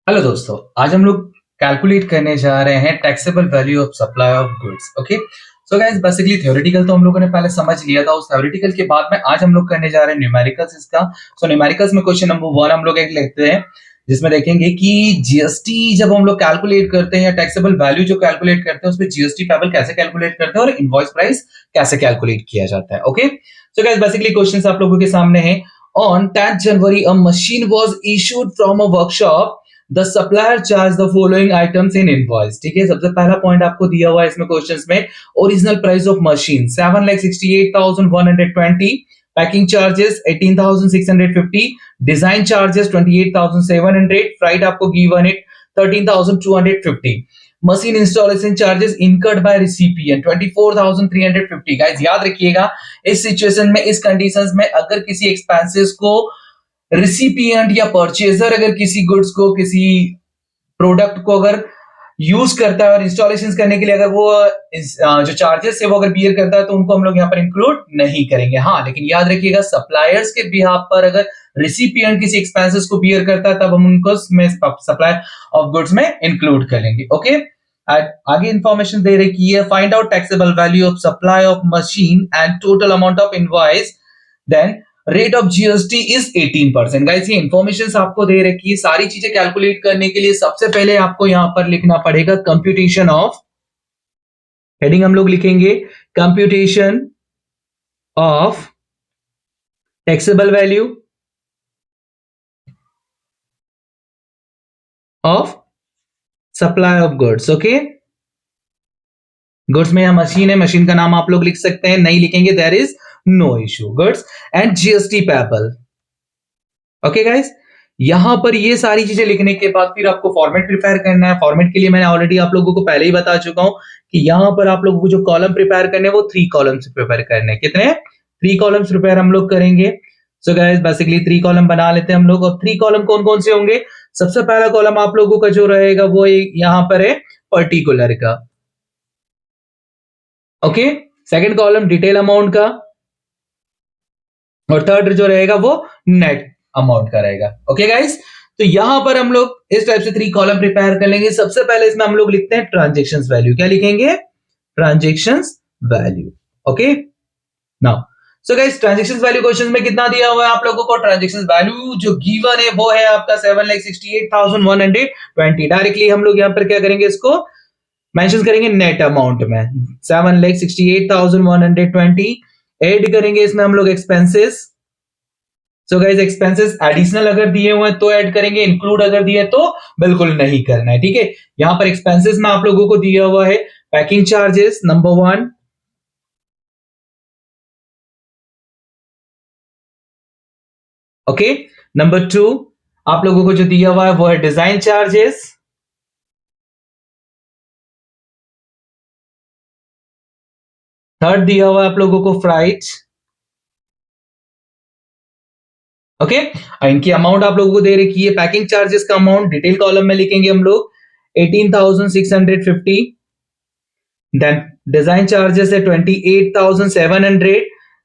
Hello दोस्तों, आज हम लोग कैलकुलेट करने जा रहे हैं taxable value of supply of goods. Okay, so guys basically theoretical तो हम लोगों ने पहले समझ लिया था। उस थ्योरेटिकल के बाद में आज हम लोग करने जा रहे हैं न्यूमेरिकल्स इसका। सो न्यूमेरिकल्स में क्वेश्चन नंबर 1 हम लोग एक लेते हैं, जिसमें देखेंगे कि जीएसटी जब हम लोग कैलकुलेट करते हैं या टैक्सेबल वैल्यू जो कैलकुलेट करते हैं उसमें जीएसटी पेबल कैसे कैलकुलेट करते हैं और इनवॉइस प्राइस कैसे कैलकुलेट किया जाता है। Okay, so guys basically questions आप लोगों के सामने है। On 10 January a machine was issued from a workshop, the supplier charge the following items in invoice. ठीक है, सबसे पहला पॉइंट आपको दिया हुआ है इसमें क्वेश्चंस में, original price of machine 7,68,120, packing charges 18,650, design charges 28,700, freight आपको given it 13,250, machine installation charges incurred by recipient 24,350। Guys याद रखिएगा, इस सिचुएशन में, इस कंडीशंस में अगर किसी एक्सपेंसेस को रिसिपिएंट या परचेजर अगर किसी गुड्स को, किसी प्रोडक्ट को अगर यूज करता है और इंस्टॉलेशन करने के लिए अगर वो जो चार्जेस है वो अगर बियर करता है तो उनको हम लोग यहाँ पर इंक्लूड नहीं करेंगे। हाँ, लेकिन याद रखिएगा सप्लायर्स के बिहाफ पर अगर रिसिपिएंट किसी एक्सपेंसेस को बियर करता है तब हम उनको सप्लाई ऑफ गुड्स में इंक्लूड करेंगे। ओके, आगे इंफॉर्मेशन दे रखी है, find out taxable value of supply of machine and total amount of invoice, then rate of GST is 18%। Guys ये इंफॉर्मेशन आपको दे रखी है। सारी चीजें कैलकुलेट करने के लिए सबसे पहले आपको यहां पर लिखना पड़ेगा कंप्यूटेशन ऑफ, हेडिंग हम लोग लिखेंगे computation of taxable value of supply of goods. Okay, goods में यहां मशीन है, मशीन का नाम आप लोग लिख सकते हैं, नहीं लिखेंगे there is no issue. Goods and GST payable. Okay guys, यहां पर ये सारी चीजें लिखने के बाद फिर आपको फॉर्मेट प्रिपेयर करना है। फॉर्मेट के लिए मैंने ऑलरेडी आप लोगों को पहले ही बता चुका हूं कि यहां पर आप लोगों को जो कॉलम प्रिपेयर करने हैं वो 3 कॉलम्स प्रिपेयर करने हैं। कितने? 3 कॉलम्स प्रिपेयर हम लोग करेंगे। सो गाइस बेसिकली 3 कॉलम बना लेते हैं हम लोग। और 3 कॉलम कौन कौन से होंगे? सबसे पहला कॉलम आप लोगों का जो रहेगा वो यहां पर है पर्टिकुलर का। Okay, second column detail amount का, और थर्ड जो रहेगा वो नेट अमाउंट का रहेगा। ओके गाइस, तो यहां पर हम लोग इस टाइप से 3 कॉलम प्रिपेयर कर लेंगे। सबसे पहले इसमें हम लोग लिखते हैं ट्रांजैक्शंस वैल्यू। क्या लिखेंगे? Transactions value. Okay, now so guys transactions value question में कितना दिया हुआ है आप लोगों को? ट्रांजैक्शंस वैल्यू जो गिवन है वो है आपका 7,68,120। डायरेक्टली हम लोग यहां पर क्या करेंगे, इसको मेंशन करेंगे नेट अमाउंट में 7,68,120। ऐड करेंगे इसमें हम लोग expenses. So guys expenses additional अगर दिए हुए हैं तो ऐड करेंगे, इंक्लूड अगर दिए तो बिल्कुल नहीं करना है। ठीक है, यहां पर एक्सपेंसेस में आप लोगों को दिया हुआ है packing charges number 1, okay, number 2 आप लोगों को जो दिया हुआ है वो है डिजाइन चार्जेस, थर्ड दिया हुआ है आप लोगों को फ्राइट। ओके, इनकी अमाउंट आप लोगों को दे रखी है। पैकिंग चार्जेस का अमाउंट डिटेल कॉलम में लिखेंगे हम लोग 18,650, देन डिजाइन चार्जेस है 28,700,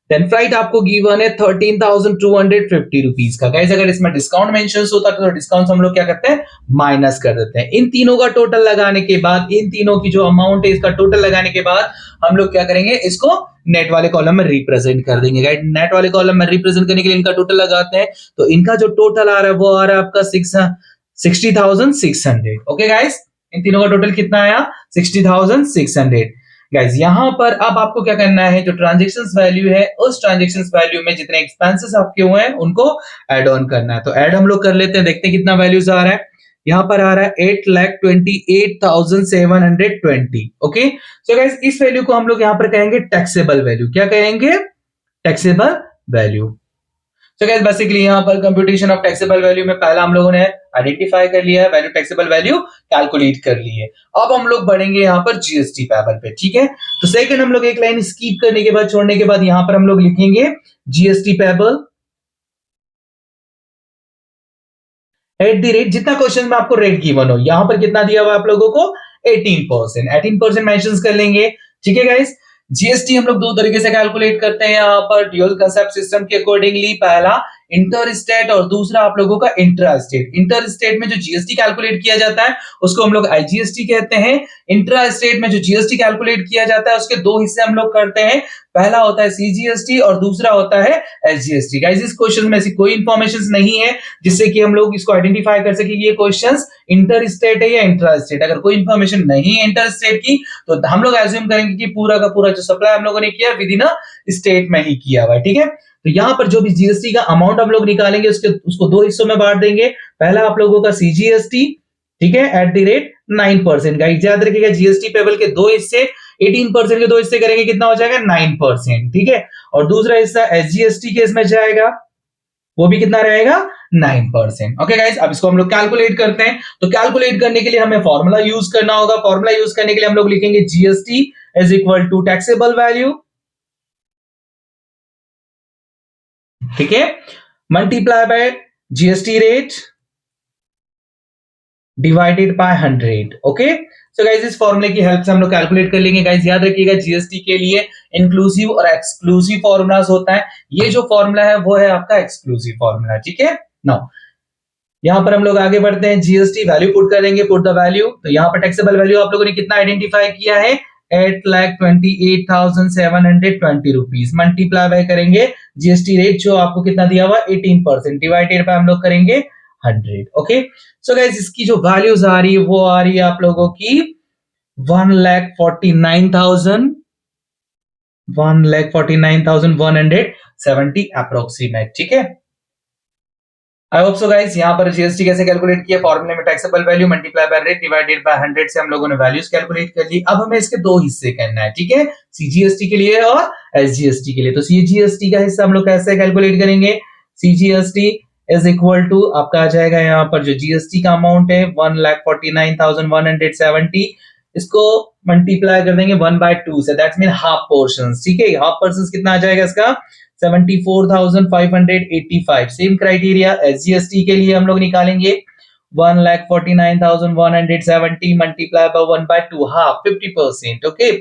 देन फ्राइट आपको गिवन है 13,250 रुपीज का। गाइस अगर इसमें डिस्काउंट मेंशन होता तो डिस्काउंट हम लोग क्या करते हैं, माइनस कर देते हैं। इन तीनों का टोटल लगाने के बाद, इन तीनों की जो अमाउंट है इसका टोटल लगाने के बाद हम लोग क्या करेंगे, इसको नेट वाले कॉलम में रिप्रेजेंट कर देंगे। गाइस नेट वाले कॉलम में रिप्रेजेंट करने के लिए इनका टोटल लगाते हैं, तो इनका जो टोटल आ रहा है वो आ रहा है आपका 60,600। ओके गाइस, इन तीनों का टोटल कितना आया? 60,600। गाइस यहां पर अब आपको क्या करना है, जो ट्रांजैक्शंस वैल्यू है उस ट्रांजैक्शंस वैल्यू में जितने एक्सपेंसेस आपके हुए हैं उनको ऐड ऑन करना है। तो ऐड हम लोग कर लेते हैं, देखते हैं कितना वैल्यूज आ रहा है। यहां पर आ रहा है 8,28,720। ओके, सो गाइस इस वैल्यू को हम लोग यहां पर कहेंगे टैक्सेबल वैल्यू। क्या कहेंगे? Taxable value. So guys basically यहां पर कंप्यूटेशन ऑफ टैक्सेबल वैल्यू में पहला हम लोगों ने आइडेंटिफाई कर लिया है, वैल्यू टैक्सेबल वैल्यू कैलकुलेट कर ली है। अब हम लोग बढ़ेंगे यहां पर जीएसटी पेबल पे। ठीक है, तो सेकंड हम लोग एक लाइन स्किप करने के बाद, छोड़ने के बाद यहां पर हम लोग लिखेंगे GST payable at the rate, जितना क्वेश्चन में आपको रेट गिवन हो। यहां पर कितना दिया हुआ आप लोगों को? 18%। 18% मेंशन कर लेंगे। ठीक है गाइस, जीएसटी हम लोग दो तरीके से कैलकुलेट करते हैं यहाँ पर ड्यूअल कंसेप्ट सिस्टम के अकॉर्डिंगली। पहला इंटर स्टेट और दूसरा आप लोगों का इंट्रा स्टेट। इंटर स्टेट में जो जीएसटी कैलकुलेट किया जाता है उसको हम लोग आईजीएसटी कहते हैं। इंट्रा स्टेट में जो जीएसटी कैलकुलेट किया जाता है उसके दो हिस्से हम लोग करते हैं, पहला होता है सीजीएसटी और दूसरा होता है एसजीएसटी। गाइस इस क्वेश्चन में ऐसी कोई इंफॉर्मेशन नहीं है जिससे कि हम लोग इसको आइडेंटिफाई कर सके कि ये क्वेश्चंस इंटर स्टेट है या इंट्रा स्टेट। अगर कोई इंफॉर्मेशन नहीं है इंटर स्टेट की तो हम लोग एज्यूम करेंगे कि पूरा का पूरा जो सप्लाई हम लोगों ने किया विद इन स्टेट में ही किया हुआ है, ठीक है। तो यहाँ पर जो भी जीएसटी का अमाउंट हम लोग निकालेंगे उसको दो हिस्सों में बांट देंगे। पहला आप लोगों का सीजीएसटी, ठीक है, एट द रेट 9%। गाइस याद रखिएगा जीएसटी पेबल के दो हिस्से, 18% के दो हिस्से करेंगे कितना हो जाएगा 9%, ठीक है। और दूसरा हिस्सा एसजीएसटी के इसमें जाएगा, वो भी कितना रहेगा 9%। ओके गाइस, अब इसको हम लोग कैलकुलेट करते हैं। तो कैलकुलेट करने के लिए हमें फॉर्मूला यूज करना होगा। फॉर्मूला यूज करने के लिए हम लोग लिखेंगे GST is equal to taxable value, ठीक है, multiply by GST rate divided by 100। Okay, so guys इस फॉर्मूले की हेल्प से हम लोग कैलकुलेट कर लेंगे। गाइस याद रखिएगा जीएसटी के लिए इंक्लूसिव और एक्सक्लूसिव फॉर्मूलाज होता है। ये जो फॉर्मूला है वो है आपका एक्सक्लूसिव फॉर्मूला, ठीक है। नाउ यहां पर हम लोग आगे बढ़ते हैं, जीएसटी वैल्यू पुट करेंगे, पुट द वैल्यू। तो यहां पर टैक्सेबल वैल्यू आप लोगों ने कितना आइडेंटिफाई किया है 8,28,720 रुपीज, मल्टीप्लाई बाय करेंगे जीएसटी रेट जो आपको कितना दिया हुआ 18%, डिवाइडेड बाय हम लोग करेंगे 100। ओके, सो गाइस इसकी जो वैल्यूज आ रही है वो आ रही है आप लोगों की 1,49,170 अप्रोक्सीमेट, ठीक है। आई होप सो गाइस यहाँ पर जीएसटी कैसे कैलकुलेट किया, फॉर्मूले में taxable value multiply by rate divided by 100 से हम लोगों ने वैल्यूज कैलकुलेट कर ली। अब हमें इसके दो हिस्से करना है, ठीक है, सीजीएसटी के लिए और एसजीएसटी के लिए। तो सीजीएसटी का हिस्सा हम लोग कैसे कैलकुलेट करेंगे, सीजीएसटी इज इक्वल टू आपका आ जाएगा यहाँ पर जो जीएसटी का अमाउंट है 1,49,170, इसको मल्टीप्लाई कर देंगे 1/2 से, दैट्स मीन हाफ पोर्शन, ठीक है। हाफ पोर्शन कितना आ जाएगा इसका 74,585। सेम क्राइटेरिया एसजीएसटी के लिए हम लोग निकालेंगे 1,49,170 multiply by 1/2, half 50%, okay,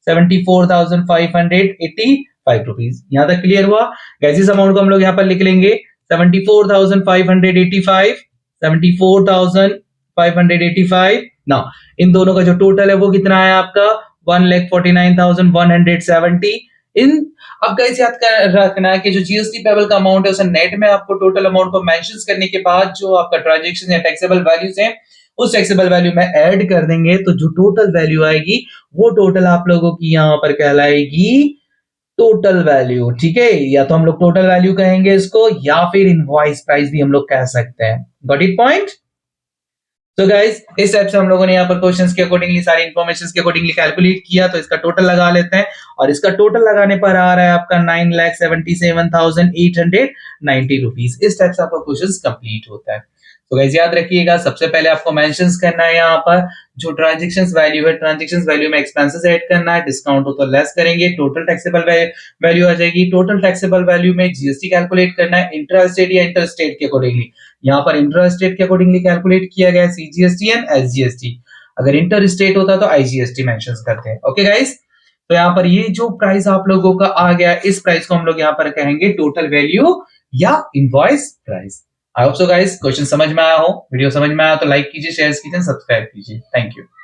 74,585 rupees. यहां तक क्लियर हुआ। गाइस इस अमाउंट को हम लोग यहाँ पर लिख लेंगे 74,585, 74,585। नाउ इन दोनों का जो टोटल है वो कितना है आपका 1,49,170। इन अब गाइस याद रखना है कि जो जीएसटी पेबल का अमाउंट है उसे नेट में आपको टोटल अमाउंट को मेंशन करने के बाद जो आपका ट्रांजैक्शन या टैक्सेबल वैल्यूज है उस टैक्सेबल वैल्यू में ऐड कर देंगे, तो जो टोटल वैल्यू आएगी वो टोटल आप लोगों की यहां पर कहलाएगी टोटल वैल्यू, ठीक है। या तो हम लोग टोटल वैल्यू कहेंगे इसको या फिर इनवॉइस प्राइस भी हम लोग कह सकते हैं। Got it point. तो गाइस इस टाइप से हम लोगों ने यहाँ पर क्वेश्चंस के अकॉर्डिंगली सारी इन्फॉर्मेशन के अकॉर्डिंगली कैलकुलेट किया। तो इसका टोटल लगा लेते हैं और इसका टोटल लगाने पर आ रहा है आपका 9,77,890 रुपीज। इस टाइप से आपका क्वेश्चंस कंप्लीट होता है। तो गाइस याद रखिएगा सबसे पहले आपको मेंशंस करना है यहाँ पर जो ट्रांजैक्शंस वैल्यू है, ट्रांजैक्शंस वैल्यू में एक्सपेंसेस ऐड करना है, डिस्काउंट हो तो लेस करेंगे, टोटल टैक्सेबल वैल्यू आ जाएगी। टोटल टैक्सेबल वैल्यू में जीएसटी कैलकुलेट करना है इंट्रा स्टेट या इंटर स्टेट के अकॉर्डिंगली। यहाँ पर इंट्रा स्टेट के अकॉर्डिंगली कैलकुलेट किया गया सीजीएसटी एंड एसजीएसटी। अगर इंटर स्टेट होता तो आईजीएसटी मेंशंस करते हैं। ओके गाइस, तो यहाँ पर ये जो प्राइस आप लोगों का आ गया इस प्राइस को हम लोग यहाँ पर कहेंगे टोटल वैल्यू या invoice price. I hope so guys question समझ में आया हो। वीडियो समझ में आया तो लाइक कीजिए, शेयर कीजिए, सब्सक्राइब कीजिए। Thank you.